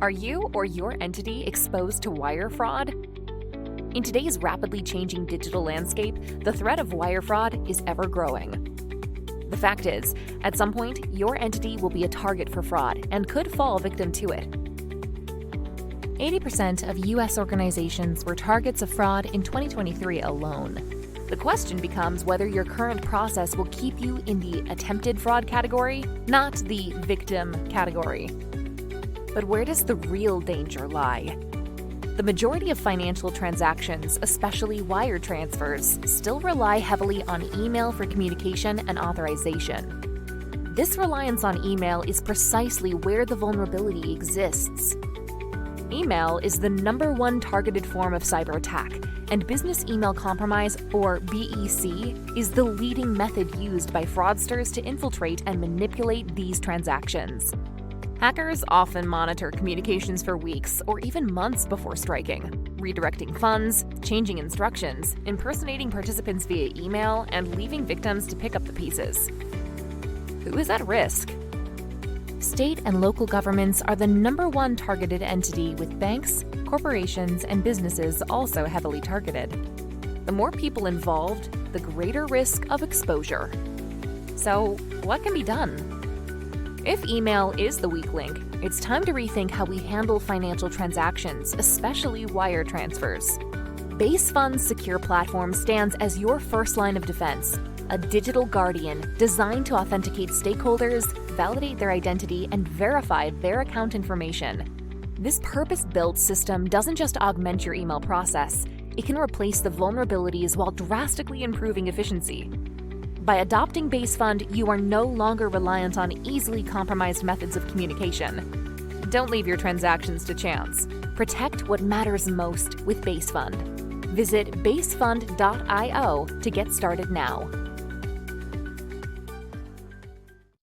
Are you or your entity exposed to wire fraud? In today's rapidly changing digital landscape, the threat of wire fraud is ever growing. The fact is, at some point, your entity will be a target for fraud and could fall victim to it. 80% of U.S. organizations were targets of fraud in 2023 alone. The question becomes whether your current process will keep you in the attempted fraud category, not the victim category. But where does the real danger lie? The majority of financial transactions, especially wire transfers, still rely heavily on email for communication and authorization. This reliance on email is precisely where the vulnerability exists. Email is the #1 targeted form of cyber attack, and business email compromise, or BEC, is the leading method used by fraudsters to infiltrate and manipulate these transactions. Hackers often monitor communications for weeks or even months before striking, redirecting funds, changing instructions, impersonating participants via email, and leaving victims to pick up the pieces. Who is at risk? State and local governments are the #1 targeted entity, with banks, corporations, and businesses also heavily targeted. The more people involved, the greater risk of exposure. So, what can be done? If email is the weak link, it's time to rethink how we handle financial transactions, especially wire transfers. BaseFund's secure platform stands as your first line of defense, a digital guardian designed to authenticate stakeholders, validate their identity, and verify their account information. This purpose-built system doesn't just augment your email process, it can replace the vulnerabilities while drastically improving efficiency. By adopting BaseFund, you are no longer reliant on easily compromised methods of communication. Don't leave your transactions to chance. Protect what matters most with BaseFund. Visit basefund.io to get started now.